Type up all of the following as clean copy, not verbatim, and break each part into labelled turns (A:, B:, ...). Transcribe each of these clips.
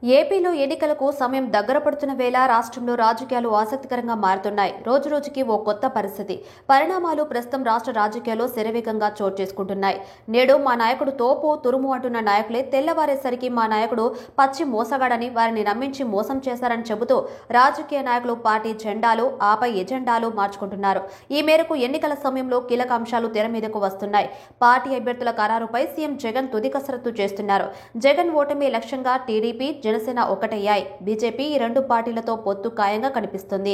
A: ఏపీలో ఎన్నికలకు సమయం దగ్గర పడుతున్న వేళ రాష్ట్రంలో రాజకీయాలు ఆసక్తికరంగా మారుతున్నాయి. రోజురోజుకి ఓ కొత్త పరిస్థితి పరిణామాలు ప్రస్తుతం రాష్ట్ర రాజకీయాల్లో శరవేగంగా చోటు చేసుకుంటున్నాయి. నేడు మా నాయకుడు తోపు తురుము అంటున్న నాయకులే తెల్లవారేసరికి మా నాయకుడు పచ్చి మోసగాడని వారిని నమ్మించి మోసం చేశారని చెబుతూ రాజకీయ నాయకులు పార్టీ జెండాలు ఆపై ఎజెండాలు మార్చుకుంటున్నారు. ఈ మేరకు ఎన్నికల సమయంలో కీలక అంశాలు తెర మీదకు వస్తున్నాయి. పార్టీ అభ్యర్థుల ఖరారుపై సీఎం జగన్ తుది కసరత్తు చేస్తున్నారు. జగన్ ఓటమి లక్ష్యంగా టీడీపీ జనసేన ఒకటయ్యాయి. బీజేపీ ఈ రెండు పార్టీలతో పొత్తు ఖాయంగా కనిపిస్తుంది.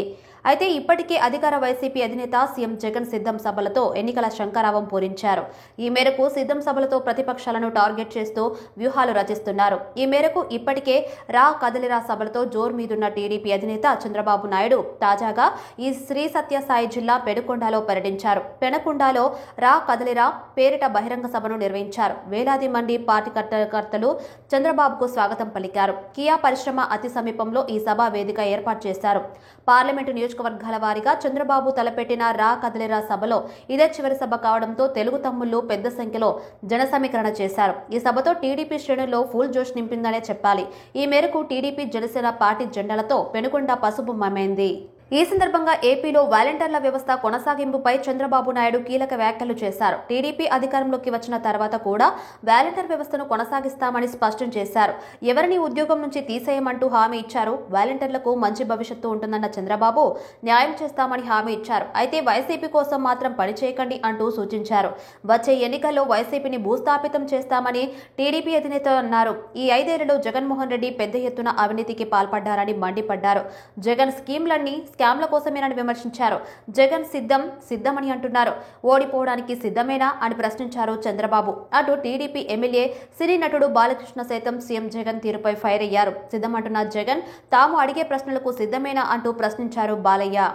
A: అయితే ఇప్పటికే అధికార వైసీపీ అధినేత సీఎం జగన్ సిద్ధం సభలతో ఎన్నికల శంఖారావం పూరించారు. ఈ మేరకు సిద్ధం సభలతో ప్రతిపక్షాలను టార్గెట్ చేస్తూ వ్యూహాలు రచిస్తున్నారు. ఈ మేరకు ఇప్పటికే రా కదలిరా సభలతో జోరు మీదున్న టీడీపీ అధినేత చంద్రబాబు నాయుడు తాజాగా ఈ శ్రీ సత్యసాయి జిల్లా పెనుకొండలో పర్యటించారు. పెనుకొండలో రా కదలిరా పేరిట బహిరంగ సభను నిర్వహించారు. వేలాది మంది పార్టీ కార్యకర్తలు చంద్రబాబుకు స్వాగతం పలికారు. కియా పరిశ్రమ అతి సమీపంలో ఈ సభ వేదిక ఏర్పాటు చేశారు. పార్లమెంటు నియోజకవర్గాల వారీగా చంద్రబాబు తలపెట్టిన రా కదలిరా సభలో ఇదే చివరి సభ కావడంతో తెలుగు తమ్ముళ్లు పెద్ద సంఖ్యలో జన సమీకరణ చేశారు. ఈ సభతో టీడీపీ శ్రేణుల్లో ఫుల్ జోష్ నింపిందనే చెప్పాలి. ఈ మేరకు టీడీపీ జనసేన పార్టీ జెండాలతో పెనుకొండ పసుపు మమైంది. ఈ సందర్భంగా ఏపీలో వాలంటీర్ల వ్యవస్థ కొనసాగింపుపై చంద్రబాబు నాయుడు కీలక వ్యాఖ్యలు చేశారు. టీడీపీ అధికారంలోకి వచ్చిన తర్వాత కూడా వాలంటీర్ వ్యవస్థను కొనసాగిస్తామని స్పష్టం చేశారు. ఎవరిని ఉద్యోగం నుంచి తీసేయమంటూ హామీ ఇచ్చారు. వాలంటీర్లకు మంచి భవిష్యత్తు ఉంటుందన్న చంద్రబాబు న్యాయం చేస్తామని హామీ ఇచ్చారు. అయితే వైసీపీ కోసం మాత్రం పనిచేయకండి అంటూ సూచించారు. వచ్చే ఎన్నికల్లో వైసీపీని భూస్థాపితం చేస్తామని టీడీపీ అధినేత అన్నారు. ఈ 5 ఏళ్లలో జగన్మోహన్ రెడ్డి పెద్ద ఎత్తున అవినీతికి పాల్పడ్డారని మండిపడ్డారు. జగన్ స్కీమ్లన్నీ స్కామ్ల కోసమేనని విమర్శించారు. జగన్ సిద్ధమని అంటున్నారు. ఓడిపోవడానికి సిద్ధమేనా అని ప్రశ్నించారు చంద్రబాబు. అటు టీడీపీ ఎమ్మెల్యే సినీ నటుడు బాలకృష్ణ సైతం సీఎం జగన్ తీరుపై ఫైర్ అయ్యారు. సిద్ధమంటున్న జగన్ తాము అడిగే ప్రశ్నలకు సిద్ధమేనా అంటూ ప్రశ్నించారు బాలయ్య.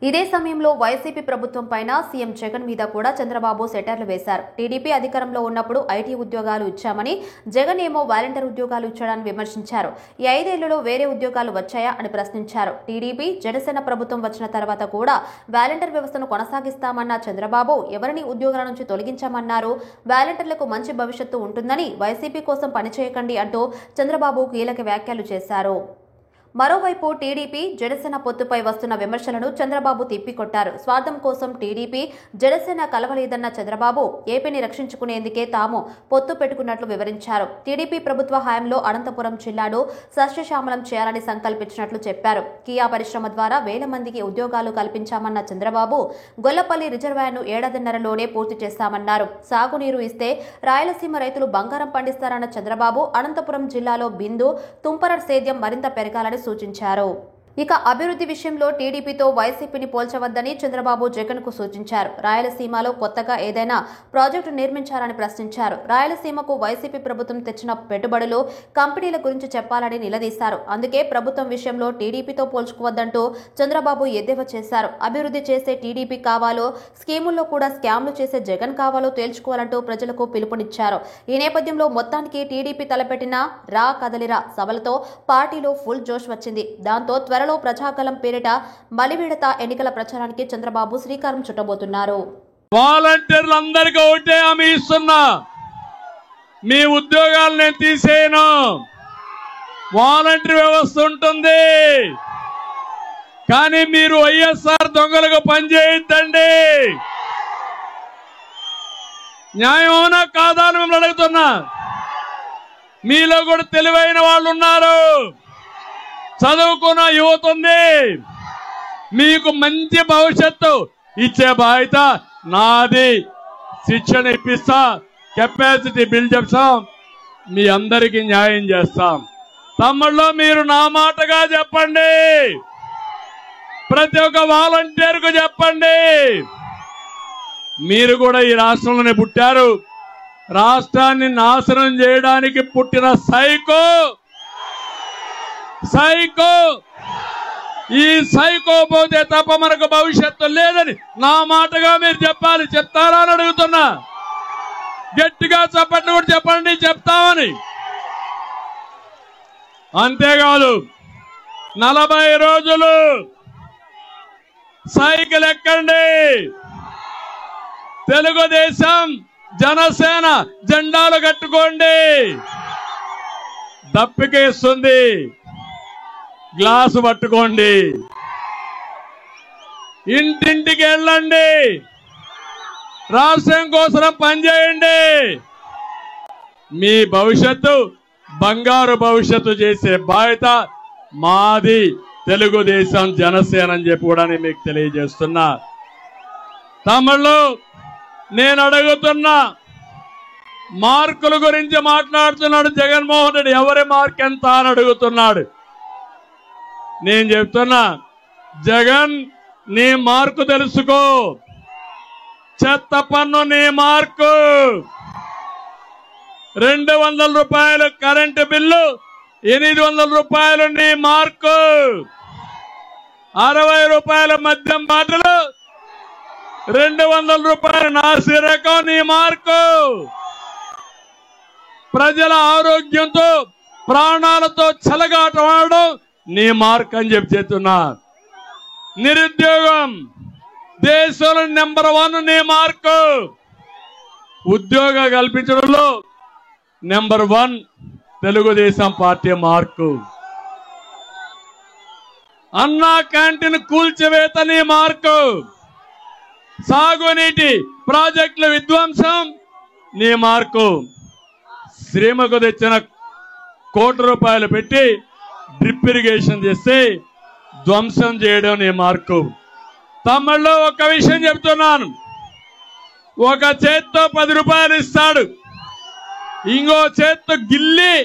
A: ఇదే సమయంలో వైసీపీ ప్రభుత్వం పైన సీఎం జగన్ మీద కూడా చంద్రబాబు సెటర్లు వేశారు. టీడీపీ అధికారంలో ఉన్నప్పుడు ఐటీ ఉద్యోగాలు ఇచ్చామని, జగన్ ఏమో వాలంటీర్ ఉద్యోగాలు ఇచ్చాడని విమర్శించారు. ఈ 5 ఏళ్లలో వేరే ఉద్యోగాలు వచ్చాయా అని ప్రశ్నించారు. టీడీపీ జనసేన ప్రభుత్వం వచ్చిన తర్వాత కూడా వాలంటీర్ వ్యవస్థను కొనసాగిస్తామన్న చంద్రబాబు ఎవరిని ఉద్యోగాల నుంచి తొలగించామన్నారు. వాలంటీర్లకు మంచి భవిష్యత్తు ఉంటుందని, వైసీపీ కోసం పనిచేయకండి అంటూ చంద్రబాబు కీలక వ్యాఖ్యలు చేశారు. మరోవైపు టీడీపీ జనసేన పొత్తుపై వస్తున్న విమర్శలను చంద్రబాబు తిప్పికొట్టారు. స్వార్థం కోసం టీడీపీ జనసేన కలవలేదన్న చంద్రబాబు ఏపీని రక్షించుకునేందుకే తాము పొత్తు పెట్టుకున్నట్లు వివరించారు. టీడీపీ ప్రభుత్వ హయాంలో అనంతపురం జిల్లాను సస్యశ్యామలం చేయాలని సంకల్పించినట్లు చెప్పారు. కియా పరిశ్రమ ద్వారా వేల మందికి ఉద్యోగాలు కల్పించామన్న చంద్రబాబు గొల్లపల్లి రిజర్వాయర్ను ఏడాదిన్నరలోనే పూర్తి చేస్తామన్నారు. సాగునీరు ఇస్తే రాయలసీమ రైతులు బంగారం పండిస్తారన్న చంద్రబాబు అనంతపురం జిల్లాలో బిందు తుంపర సేద్యం మరింత పెరగాలని సూచించారు. ఇక అభివృద్ధి విషయంలో టీడీపీతో వైసీపీని పోల్చవద్దని చంద్రబాబు జగన్ కు సూచించారు. రాయలసీమలో కొత్తగా ఏదైనా ప్రాజెక్టు నిర్మించారని ప్రశ్నించారు. రాయలసీమకు వైసీపీ ప్రభుత్వం తెచ్చిన పెట్టుబడులు, కంపెనీల గురించి చెప్పాలని నిలదీశారు. అందుకే ప్రభుత్వం విషయంలో టీడీపీతో పోల్చుకోవద్దంటూ చంద్రబాబు ఎద్దేవా చేశారు. అభివృద్ధి చేసే టీడీపీ కావాలో, స్కీముల్లో కూడా స్కామ్లు చేసే జగన్ కావాలో తేల్చుకోవాలంటూ ప్రజలకు పిలుపునిచ్చారు. ఈ నేపథ్యంలో మొత్తానికి టీడీపీ తలపెట్టిన రా కదలిరా సభలతో పార్టీలో ఫుల్ జోష్ వచ్చింది. దాంతో త్వరలో ప్రజాగలం పేరిట బలివిడత ఎన్నికల ప్రచారానికి చంద్రబాబు శ్రీకారం చుట్టబోతున్నారు.
B: వాలంటీర్లందరికీ ఒకటే హామీ ఇస్తున్నా, మీ ఉద్యోగాలు నేను తీసేయను. వాలంటీర్ వ్యవస్థ ఉంటుంది, కానీ మీరు వైఎస్ఆర్ దొంగలకు పనిచేయద్దండి. న్యాయం అవునా కాదా అని మిమ్మల్ని అడుగుతున్నా. మీలో కూడా తెలివైన వాళ్ళు ఉన్నారు, చదువుకున్న యువత ఉంది. మీకు మంచి భవిష్యత్తు ఇచ్చే బాధ్యత నాది. శిక్షణ ఇప్పిస్తా, కెపాసిటీ బిల్డ్ చేస్తాం, మీ అందరికీ న్యాయం చేస్తాం. తమ్ముళ్ళు మీరు నా మాటగా చెప్పండి, ప్రతి ఒక్క వాలంటీర్కు చెప్పండి. మీరు కూడా ఈ రాష్ట్రంలోనే పుట్టారు. రాష్ట్రాన్ని నాశనం చేయడానికి పుట్టిన సైకో ఈ సైకో పోతే తప్ప మనకు భవిష్యత్తు లేదని నా మాటగా మీరు చెప్పాలి. చెప్తారా అని అడుగుతున్నా. గట్టిగా చెప్పండి, కూడా చెప్పండి చెప్తామని. అంతేకాదు 40 రోజులు సైకిల్ ఎక్కండి. తెలుగుదేశం జనసేన జెండాలు కట్టుకోండి. దప్పికేస్తుంది. గ్లాసు పట్టుకోండి, ఇంటింటికి వెళ్ళండి, రాష్ట్రం కోసం పనిచేయండి. మీ భవిష్యత్తు బంగారు భవిష్యత్తు చేసే బాధ్యత మాది, తెలుగుదేశం జనసేన అని చెప్పి కూడా నేను మీకు తెలియజేస్తున్నా. తమ్ముళ్ళు, నేను అడుగుతున్నా, మార్కుల గురించి మాట్లాడుతున్నాడు జగన్మోహన్ రెడ్డి. ఎవరి మార్క్ ఎంత అని అడుగుతున్నాడు. నేను చెప్తున్నా, జగన్ నీ మార్కు తెలుసుకో. చెత్త పన్ను నీ మార్కు. 200 రూపాయలు కరెంటు బిల్లు, 800 రూపాయలు నీ మార్కు. 60 రూపాయల మద్యం బాటలు, 200 రూపాయలు నాసిరకం నీ మార్కు. ప్రజల ఆరోగ్యంతో ప్రాణాలతో చెలగాటమాడడం నీ మార్క్ అని చెప్తున్నా. నిరుద్యోగం దేశంలో నెంబర్ 1 నీ మార్కు. ఉద్యోగ కల్పించడంలో నెంబర్ 1 తెలుగుదేశం పార్టీ మార్కు. అన్నా క్యాంటీన్ కూల్చివేత నీ మార్కు. సాగునీటి ప్రాజెక్టుల విధ్వంసం నీ మార్కు. శ్రీమకు తెచ్చిన 1 కోటి రూపాయలు పెట్టి డ్రిప్ ఇరిగేషన్ చేస్తే ధ్వంసం చేయడం నీ మార్కు. తమ్ముళ్ళు, ఒక విషయం చెప్తున్నాను, ఒక చేత్తో 10 రూపాయలు ఇస్తాడు, ఇంకో చేత్తో గిల్లి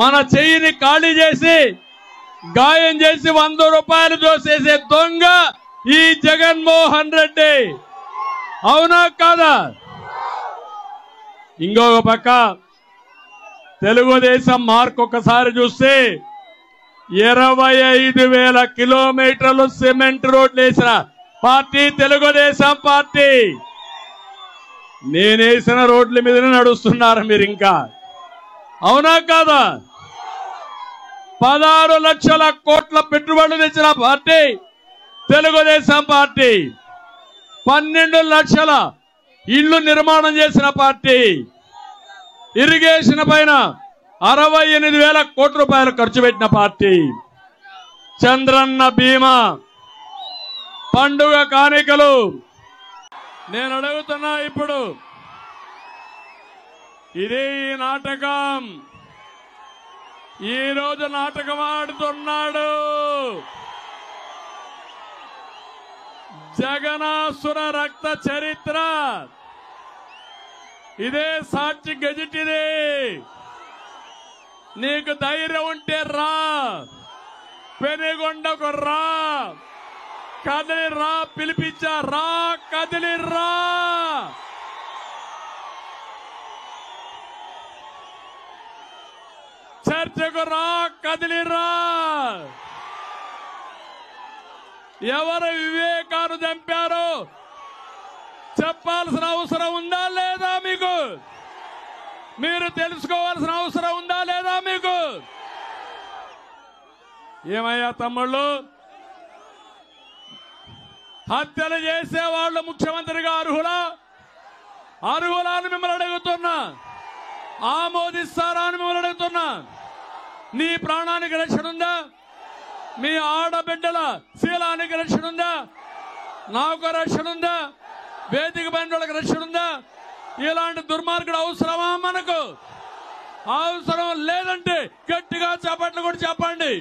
B: మన చెయ్యిని ఖాళీ చేసి గాయం చేసి 100 రూపాయలు దోసేసే దొంగ ఈ జగన్మోహన్ రెడ్డి. అవునా కాదా? ఇంకొక పక్క తెలుగుదేశం మార్క్ ఒకసారి చూస్తే 25,000 కిలోమీటర్లు సిమెంట్ రోడ్లు వేసిన పార్టీ తెలుగుదేశం పార్టీ. నేనేసిన రోడ్ల మీదనే నడుస్తున్నారు మీరు ఇంకా. అవునా కాదా? 16 లక్షల కోట్ల పెట్టుబడులు తెచ్చిన పార్టీ తెలుగుదేశం పార్టీ. 12 లక్షల ఇళ్లు నిర్మాణం చేసిన పార్టీ. ఇరిగేషన్ పైన 68,000 కోట్ల రూపాయలు ఖర్చు పెట్టిన పార్టీ. చంద్రన్న బీమా, పండుగ కానుకలు. నేను అడుగుతున్నా, ఇప్పుడు ఇదే ఈ నాటకం. ఈ రోజు నాటకం ఆడుతున్నాడు జగనాసుర రక్త చరిత్ర. ఇదే సాక్షి గెజిట్. ఇది నీకు ధైర్యం ఉంటే రా, పెనుగొండకు రా, కదిలి రా, పిలిపించా రా, కదిలి రా. చర్చకు రా, కదిలి రా. ఎవరు వివేకాన్ని చంపారో చెప్పాల్సిన అవసరం ఉందా లేదా మీకు? మీరు తెలుసుకోవాల్సిన అవసరం ఉందా లేదా మీకు? ఏమయ్యా తమ్ముళ్ళు, హత్యలు చేసే వాళ్ళు ముఖ్యమంత్రిగా అర్హులా? అర్హులా అని మిమ్మల్ని అడుగుతున్నా. ఆమోదిస్తారా అని మిమ్మల్ని అడుగుతున్నా. నీ ప్రాణానికి రక్షణ ఉందా? మీ ఆడబిడ్డల శీలానికి రక్షణ ఉందా? నాకు రక్షణ ఉందా? వేదిక పైన వాళ్ళకి రక్షణ ఉందా? ఇలాంటి దుర్మార్గుడు అవసరమా మనకు? అవసరం లేదంటే గట్టిగా చప్పట్లు కూడా చెప్పండి.